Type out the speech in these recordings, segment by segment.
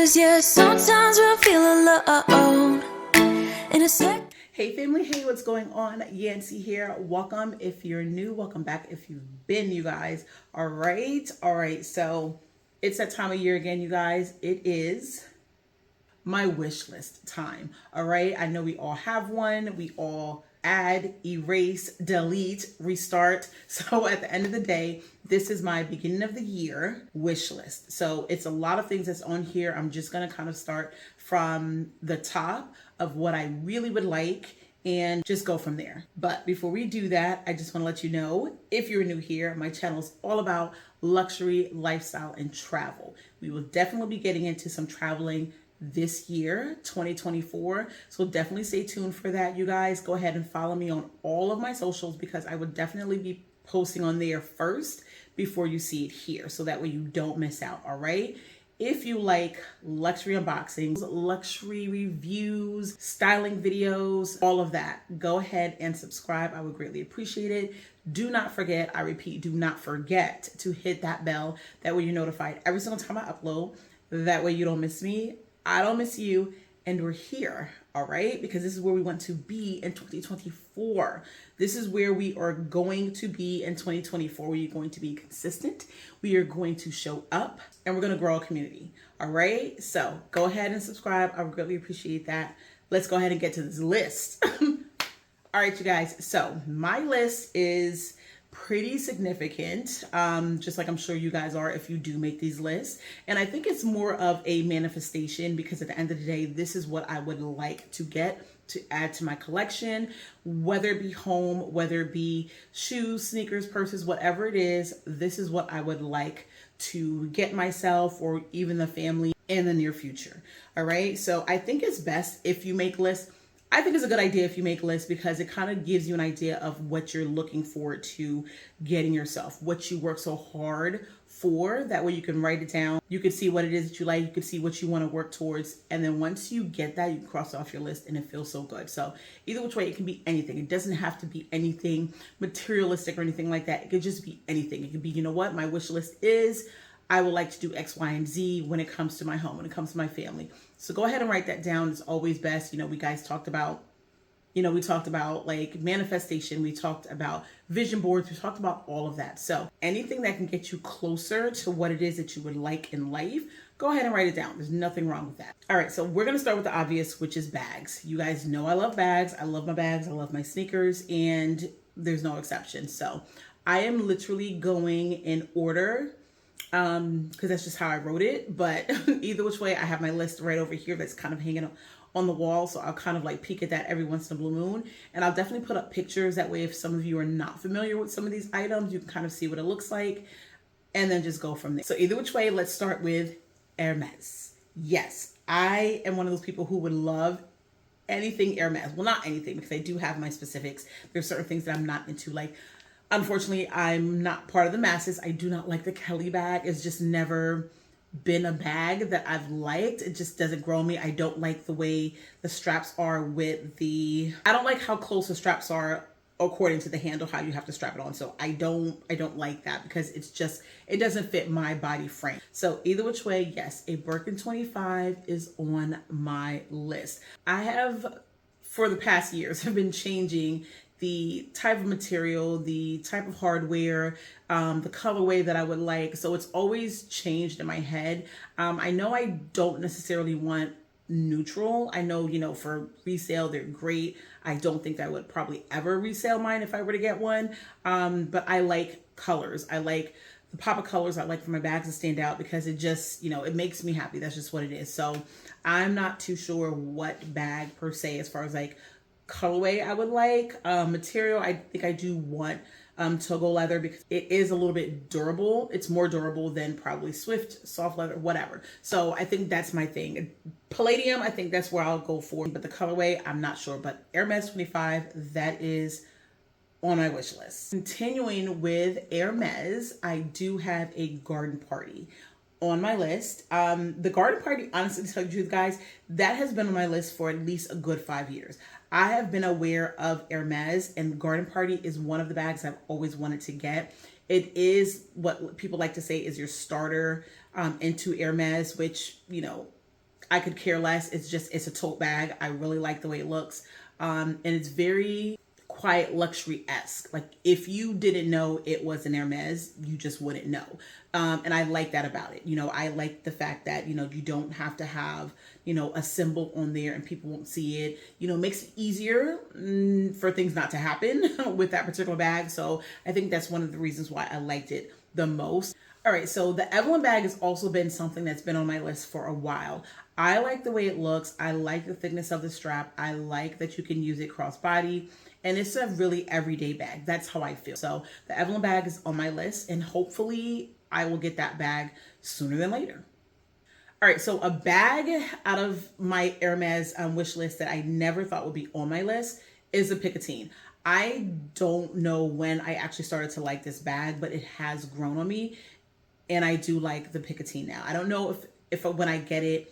'Cause yeah, sometimes we'll feel alone in a sec. Hey family, hey, what's going on? Yancy here. Welcome if you're new, welcome back if you've been, you guys. All right, so it's that time of year again, you guys. It is my wish list time. All right, I know we all have one. We all add, erase, delete, restart. So at the end of the day, this is my beginning of the year wish list. So it's a lot of things that's on here. I'm just gonna kind of start from the top of what I really would like and just go from there. But before we do that, I just want to let you know, if you're new here, my channel is all about luxury, lifestyle, and travel. We will definitely be getting into some traveling this year, 2024. So definitely stay tuned for that, you guys. Go ahead and follow me on all of my socials because I would definitely be posting on there first before you see it here. So that way you don't miss out, all right? If you like luxury unboxings, luxury reviews, styling videos, all of that, go ahead and subscribe. I would greatly appreciate it. Do not forget, I repeat, do not forget to hit that bell. That way you're notified every single time I upload. That way you don't miss me. I don't miss you, and we're here, all right? Because this is where we want to be in 2024. This is where we are going to be in 2024. We are going to be consistent. We are going to show up, and we're going to grow a community, all right? So go ahead and subscribe. I would greatly appreciate that. Let's go ahead and get to this list. All right, you guys. So my list is pretty significant, just like I'm sure you guys are if you do make these lists. And I think it's more of a manifestation because at the end of the day, this is what I would like to get to add to my collection, whether it be home, whether it be shoes, sneakers, purses, whatever it is. This is what I would like to get myself or even the family in the near future. All right. So I think it's best if you make lists. I think it's a good idea if you make lists because it kind of gives you an idea of what you're looking forward to getting yourself, what you work so hard for. That way you can write it down. You can see what it is that you like. You can see what you want to work towards. And then once you get that, you can cross off your list and it feels so good. So either which way, it can be anything. It doesn't have to be anything materialistic or anything like that. It could just be anything. It could be, you know what, my wish list is, I would like to do X, Y, and Z when it comes to my home, when it comes to my family. So go ahead and write that down. It's always best. You know, we guys talked about, we talked about like manifestation. We talked about vision boards. We talked about all of that. So anything that can get you closer to what it is that you would like in life, go ahead and write it down. There's nothing wrong with that. All right. So we're going to start with the obvious, which is bags. You guys know I love bags. I love my bags. I love my sneakers, and there's no exception. So I am literally going in order because that's just how I wrote it. But either which way, I have my list right over here that's kind of hanging on the wall. So I'll kind of like peek at that every once in a blue moon. And I'll definitely put up pictures. That way, if some of you are not familiar with some of these items, you can kind of see what it looks like and then just go from there. So either which way, let's start with Hermes. Yes, I am one of those people who would love anything Hermes. Well, not anything, because I do have my specifics. There's certain things that I'm not into, like, unfortunately, I'm not part of the masses. I do not like the Kelly bag. It's just never been a bag that I've liked. It just doesn't grow me. I don't like the way the straps are I don't like how close the straps are according to the handle, how you have to strap it on. So I don't like that because it doesn't fit my body frame. So either which way, yes, a Birkin 25 is on my list. I have, for the past years, have been changing the type of material, the type of hardware, the colorway that I would like. So it's always changed in my head. I know I don't necessarily want neutral. I know, for resale, they're great. I don't think that I would probably ever resell mine if I were to get one. But I like colors. I like the pop of colors. I like for my bags to stand out because it just, it makes me happy. That's just what it is. So I'm not too sure what bag per se, as far as like colorway I would like. Material, I think I do want Togo leather because it is a little bit durable. It's more durable than probably Swift, soft leather, whatever. So I think that's my thing. Palladium, I think that's where I'll go for. But the colorway, I'm not sure. But Hermes 25, that is on my wish list. Continuing with Hermes, I do have a garden party on my list. The garden party, honestly, to tell you the truth, guys, that has been on my list for at least a good 5 years. I have been aware of Hermes, and garden party is one of the bags I've always wanted to get. It is what people like to say is your starter into Hermes, which, I could care less. It's a tote bag. I really like the way it looks. And it's very quiet luxury-esque. Like if you didn't know it was an Hermes, you just wouldn't know. And I like that about it. You know, I like the fact that, you know, you don't have to have, you know, a symbol on there and people won't see it. You know, makes it easier for things not to happen with that particular bag. So I think that's one of the reasons why I liked it the most. All right, so the Evelyn bag has also been something that's been on my list for a while. I like the way it looks. I like the thickness of the strap. I like that you can use it crossbody. And it's a really everyday bag. That's how I feel. So the Evelyn bag is on my list, and hopefully I will get that bag sooner than later. All right, so a bag out of my Hermes wish list that I never thought would be on my list is a Picotin. I don't know when I actually started to like this bag, but it has grown on me. And I do like the Picotin now. I don't know if when I get it,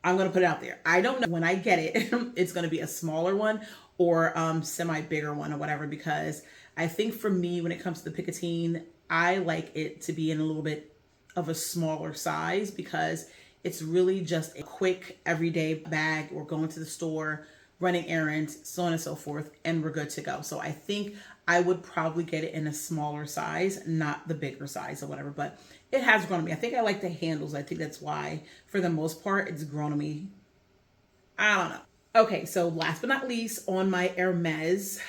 I'm going to put it out there. I don't know when I get it, it's going to be a smaller one or semi bigger one or whatever, because I think for me, when it comes to the Picotin, I like it to be in a little bit of a smaller size because it's really just a quick everyday bag. We're going to the store, running errands, so on and so forth, and we're good to go. So I think I would probably get it in a smaller size, not the bigger size or whatever, but it has grown on me. I think I like the handles. I think that's why, for the most part, it's grown on me. I don't know. Okay, so last but not least on my Hermes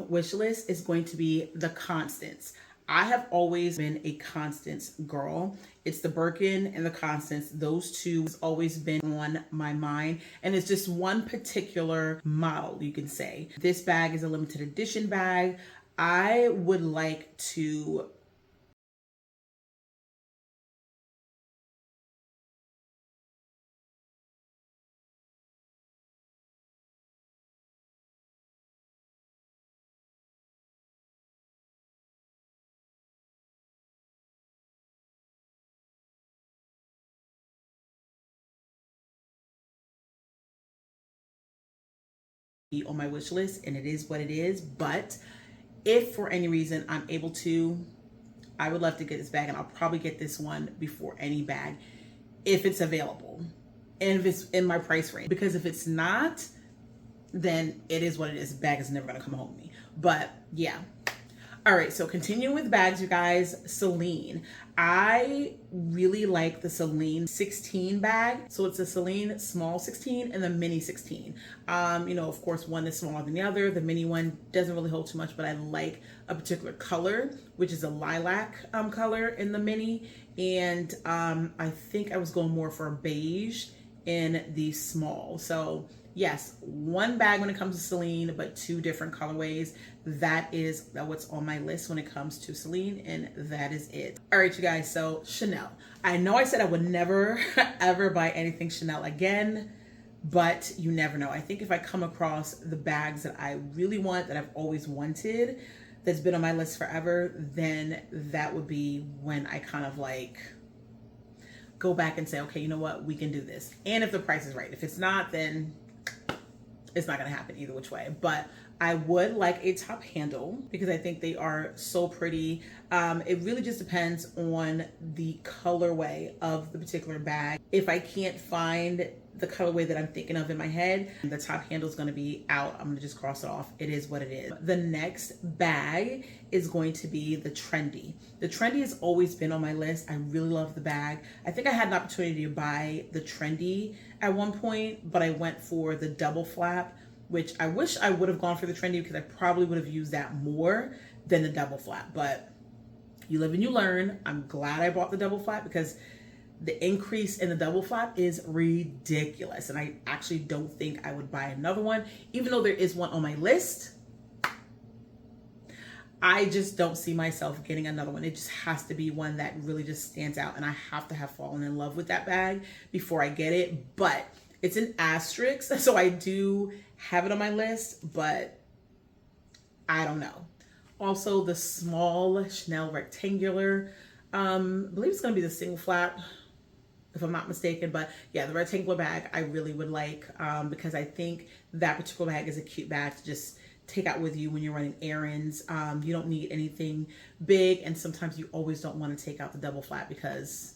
wish list is going to be the Constance. I have always been a Constance girl. It's the Birkin and the Constance. Those two has always been on my mind. And it's just one particular model, you can say. This bag is a limited edition bag. I would like to be on my wish list, and it is what it is. But if for any reason I'm able to, I would love to get this bag, and I'll probably get this one before any bag if it's available and if it's in my price range. Because if it's not, then it is what it is. Bag is never gonna come home to me. But yeah. All right, so continuing with bags, you guys, Celine. I really like the Celine 16 bag. So it's a Celine small 16 and the mini 16. You know, of course, one is smaller than the other. The mini one doesn't really hold too much, but I like a particular color, which is a lilac color in the mini. And I think I was going more for a beige in the small. So yes, one bag when it comes to Celine, but two different colorways. That is what's on my list when it comes to Celine, and that is it. All right, you guys, so Chanel. I know I said I would never, ever buy anything Chanel again, but you never know. I think if I come across the bags that I really want, that I've always wanted, that's been on my list forever, then that would be when I kind of like go back and say, okay, you know what, we can do this. And if the price is right. If it's not, then it's not going to happen either which way. But I would like a top handle because I think they are so pretty. It really just depends on the colorway of the particular bag. If I can't find the colorway that I'm thinking of in my head, the top handle is going to be out. I'm going to just cross it off. It is what it is. The next bag is going to be the Trendy. The Trendy has always been on my list. I really love the bag. I think I had an opportunity to buy the Trendy at one point, but I went for the double flap, which I wish I would have gone for the Trendy because I probably would have used that more than the double flap. But you live and you learn. I'm glad I bought the double flap because the increase in the double flap is ridiculous. And I actually don't think I would buy another one, even though there is one on my list. I just don't see myself getting another one. It just has to be one that really just stands out. And I have to have fallen in love with that bag before I get it. But it's an asterisk. So I do have it on my list, but I don't know. Also, the small Chanel rectangular, I believe it's going to be the single flap, if I'm not mistaken. But yeah, the rectangular bag I really would like because I think that particular bag is a cute bag to just take out with you when you're running errands. You don't need anything big, and sometimes you always don't want to take out the double flap because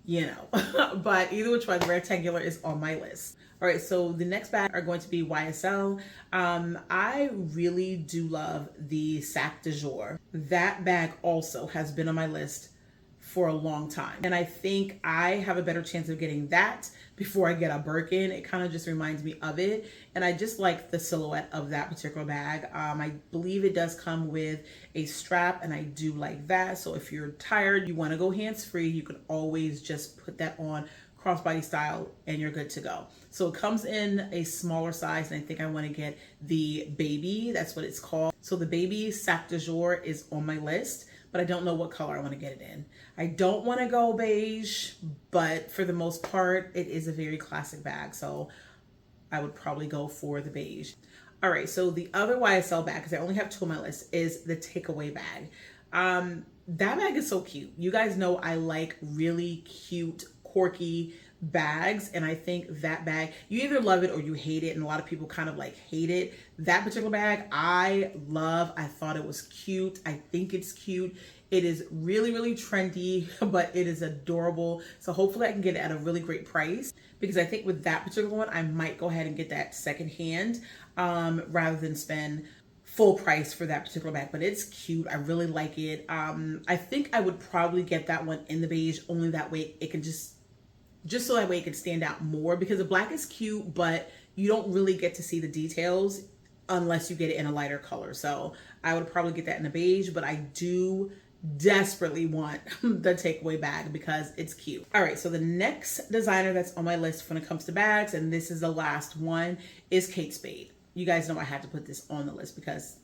you know. But either which way, the rectangular is on my list. All right, so the next bag are going to be YSL. I really do love the Sac de Jour. That bag also has been on my list for a long time. And I think I have a better chance of getting that before I get a Birkin. It kind of just reminds me of it. And I just like the silhouette of that particular bag. I believe it does come with a strap, and I do like that. So if you're tired, you want to go hands-free, you can always just put that on crossbody style and you're good to go. So it comes in a smaller size, and I think I want to get the baby. That's what it's called. So the baby Sac de Jour is on my list, but I don't know what color I want to get it in. I don't want to go beige, but for the most part, it is a very classic bag. So I would probably go for the beige. All right, so the other YSL bag, because I only have two on my list, is the takeaway bag. That bag is so cute. You guys know I like really cute, quirky bags, and I think that bag, you either love it or you hate it, and a lot of people kind of like hate it. That particular bag I love. I thought it was cute. I think it's cute. It is really, really trendy, but it is adorable. So hopefully I can get it at a really great price, because I think with that particular one, I might go ahead and get that secondhand rather than spend full price for that particular bag. But it's cute. I really like it. I think I would probably get that one in the beige, only that way it can just so that way it can stand out more, because the black is cute, but you don't really get to see the details unless you get it in a lighter color. So I would probably get that in a beige, but I do desperately want the takeaway bag because it's cute. All right, so the next designer that's on my list when it comes to bags, and this is the last one, is Kate Spade. You guys know I had to put this on the list because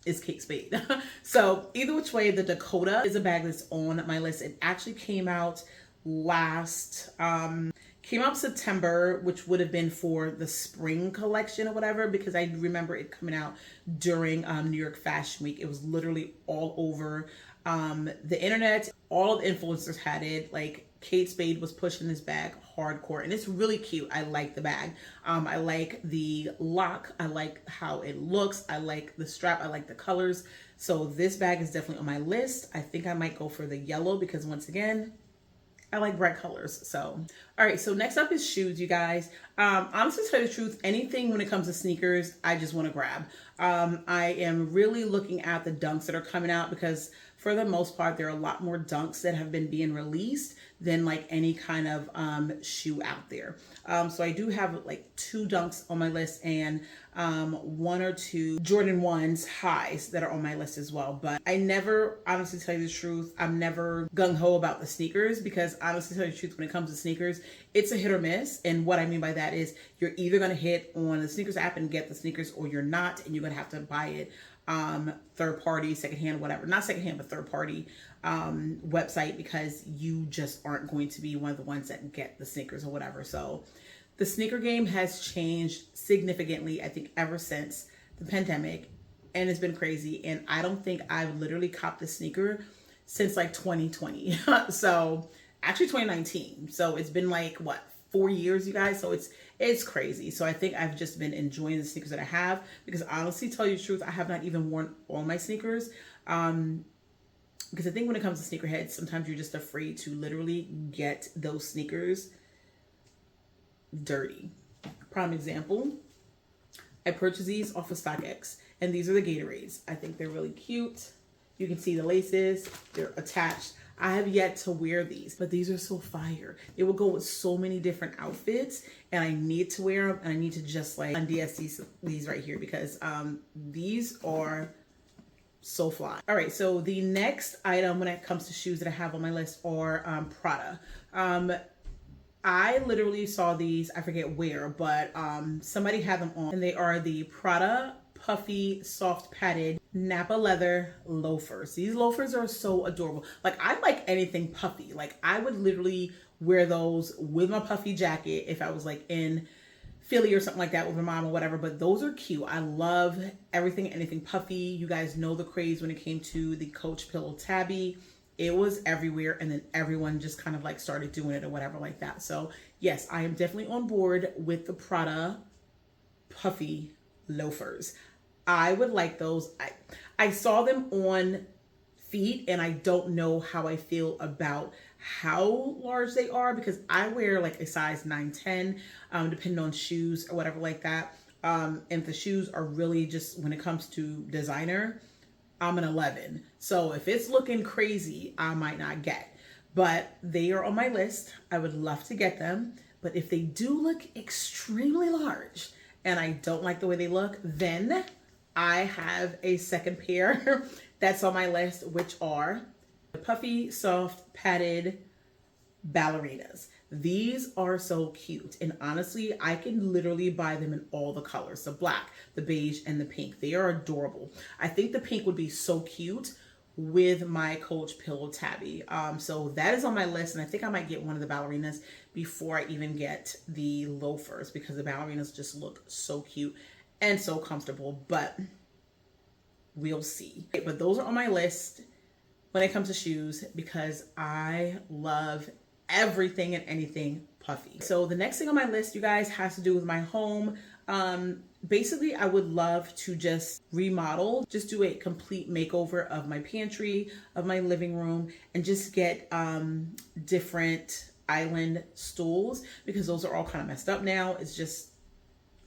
it's Kate Spade. So either which way, the Dakota is a bag that's on my list. It actually came out September, which would have been for the spring collection or whatever, because I remember it coming out during New York Fashion Week. It was literally all over the internet. All the influencers had it. Like, Kate Spade was pushing this bag hardcore, and it's really cute. I like the bag. I like the lock. I like how it looks. I like the strap. I like the colors. So this bag is definitely on my list. I think I might go for the yellow because, once again, I like bright colors. So, all right. So next up is shoes, you guys. Honestly, to tell you the truth, anything when it comes to sneakers, I just want to grab. I am really looking at the dunks that are coming out, because for the most part, there are a lot more dunks that have been being released than like any kind of shoe out there. So I do have like 2 dunks on my list, and 1 or 2 Jordan 1s highs that are on my list as well. But I never, honestly, tell you the truth, I'm never gung-ho about the sneakers, because honestly, tell you the truth, when it comes to sneakers, it's a hit or miss. And what I mean by that is you're either going to hit on the sneakers app and get the sneakers, or you're not, and you're going to have to buy it third party, secondhand, whatever, not secondhand, but third party website, because you just aren't going to be one of the ones that get the sneakers or whatever. So the sneaker game has changed significantly, I think, ever since the pandemic, and it's been crazy. And I don't think I've literally copped a sneaker since like 2020. So actually 2019. So it's been like, what, 4 years, you guys? So it's crazy. So I think I've just been enjoying the sneakers that I have, because honestly, tell you the truth, I have not even worn all my sneakers. Because I think when it comes to sneakerheads, sometimes you're just afraid to literally get those sneakers dirty. Prime example, I purchased these off of StockX, and these are the Gatorades. I think they're really cute. You can see the laces, they're attached. I have yet to wear these, but these are so fire. It will go with so many different outfits, and I need to wear them, and I need to just like unds these right here, because these are so fly. All right, so the next item when it comes to shoes that I have on my list are Prada. I literally saw these, I forget where, but somebody had them on, and they are the Prada puffy soft padded Napa leather loafers. These loafers are so adorable. Like, I like anything puffy. Like, I would literally wear those with my puffy jacket if I was like in Philly or something like that with my mom or whatever. But those are cute. I love anything puffy. You guys know the craze when it came to the Coach pillow tabby. It was everywhere, and then everyone just kind of like started doing it or whatever like that. So yes, I am definitely on board with the Prada puffy loafers. I would like those. I saw them on feet, and I don't know how I feel about how large they are because I wear like a size 9, 10, depending on shoes or whatever like that. And if the shoes are really just, when it comes to designer, I'm an 11. So if it's looking crazy, I might not get. But they are on my list. I would love to get them. But if they do look extremely large and I don't like the way they look, then I have a second pair that's on my list, which are the puffy, soft, padded ballerinas. These are so cute. And honestly, I can literally buy them in all the colors, the black, the beige, and the pink. They are adorable. I think the pink would be so cute with my Coach Pillow Tabby. So that is on my list. And I think I might get one of the ballerinas before I even get the loafers because the ballerinas just look so cute and so comfortable, but we'll see. But those are on my list when it comes to shoes because I love everything and anything puffy. So the next thing on my list, you guys, has to do with my home. Basically, I would love to just remodel, just do a complete makeover of my pantry, of my living room, and just get different island stools because those are all kind of messed up now.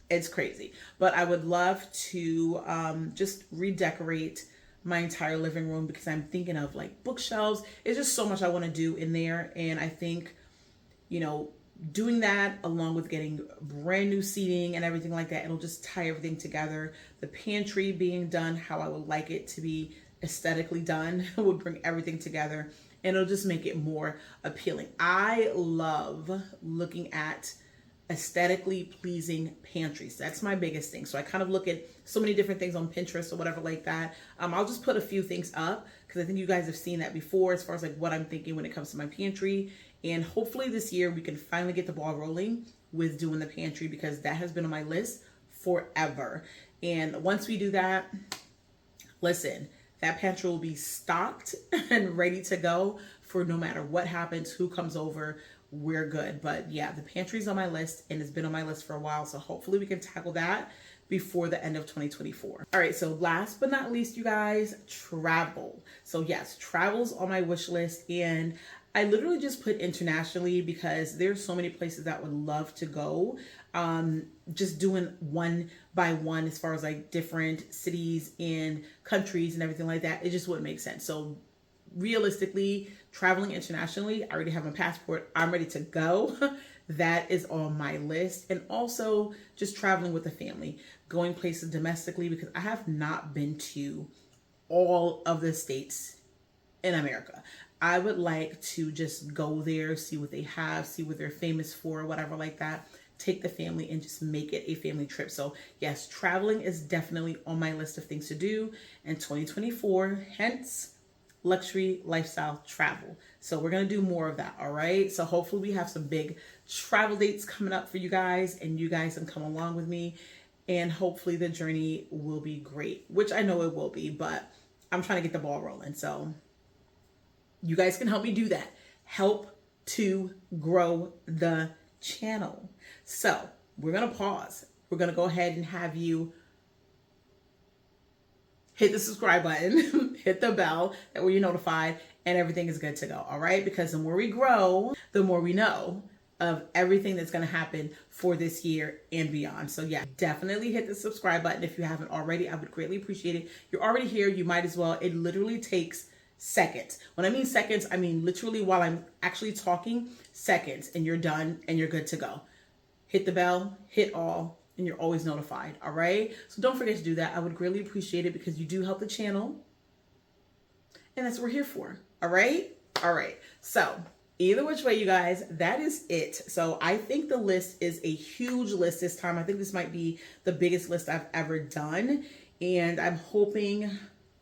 It's crazy. But I would love to just redecorate my entire living room because I'm thinking of like bookshelves. It's just so much I want to do in there. And I think, you know, doing that along with getting brand new seating and everything like that, it'll just tie everything together. The pantry being done how I would like it to be aesthetically done would bring everything together and it'll just make it more appealing. I love looking at aesthetically pleasing pantries. That's my biggest thing. So I kind of look at so many different things on Pinterest or whatever like that. I'll just put a few things up because I think you guys have seen that before as far as like what I'm thinking when it comes to my pantry. And hopefully this year we can finally get the ball rolling with doing the pantry because that has been on my list forever. And once we do that, listen, that pantry will be stocked and ready to go for no matter what happens, who comes over, we're good. But yeah, the pantry's on my list and it's been on my list for a while. So hopefully we can tackle that before the end of 2024. All right, so last but not least, you guys, travel. So yes, travel's on my wish list and I literally just put internationally because there's so many places that would love to go. Just doing one by one as far as like different cities and countries and everything like that, it just wouldn't make sense. So realistically, traveling internationally, I already have my passport. I'm ready to go. That is on my list. And also just traveling with the family, going places domestically because I have not been to all of the states in America. I would like to just go there, see what they have, see what they're famous for, whatever like that. Take the family and just make it a family trip. So yes, traveling is definitely on my list of things to do in 2024, hence luxury lifestyle travel. So we're going to do more of that. All right. So hopefully we have some big travel dates coming up for you guys and you guys can come along with me and hopefully the journey will be great, which I know it will be, but I'm trying to get the ball rolling. So you guys can help me do that. Help to grow the channel. So we're going to pause. We're going to go ahead and have you hit the subscribe button, hit the bell, that way you're notified and everything is good to go. All right. Because the more we grow, the more we know of everything that's going to happen for this year and beyond. So yeah, definitely hit the subscribe button. If you haven't already, I would greatly appreciate it. You're already here. You might as well. It literally takes seconds. When I mean seconds, I mean literally while I'm actually talking, seconds, and you're done and you're good to go. Hit the bell, hit all, and you're always notified. All right. So don't forget to do that. I would greatly appreciate it because you do help the channel. And that's what we're here for. All right. All right. So either which way, you guys, that is it. So I think the list is a huge list this time. I think this might be the biggest list I've ever done. And I'm hoping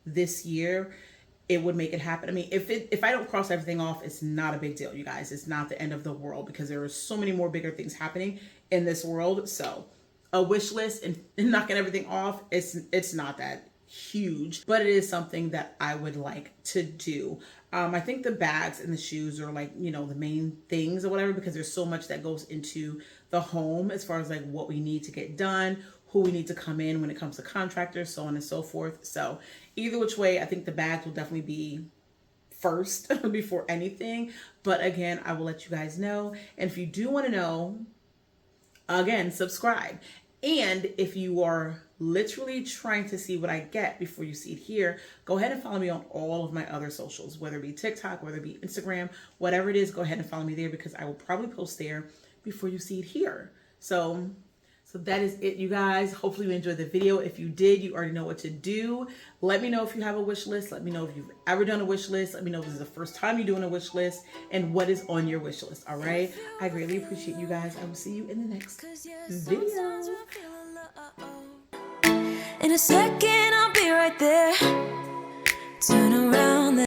this year it would make it happen. I mean, if I don't cross everything off, it's not a big deal, you guys. It's not the end of the world because there are so many more bigger things happening in this world. So a wish list and knocking everything off, it's not that huge, but it is something that I would like to do. I think the bags and the shoes are like, you know, the main things or whatever, because there's so much that goes into the home as far as like what we need to get done, who we need to come in when it comes to contractors, so on and so forth. So either which way, I think the bags will definitely be first before anything. But again, I will let you guys know. And if you do want to know, again, subscribe. And if you are literally trying to see what I get before you see it here, go ahead and follow me on all of my other socials, whether it be TikTok, whether it be Instagram, whatever it is, go ahead and follow me there because I will probably post there before you see it here. So that is it, you guys. Hopefully you enjoyed the video. If you did, you already know what to do. Let me know if you have a wish list. Let me know if you've ever done a wish list. Let me know if this is the first time you're doing a wish list and what is on your wish list. All right. I greatly appreciate you guys. I will see you in the next video. In a second, I'll be right there. Turn around.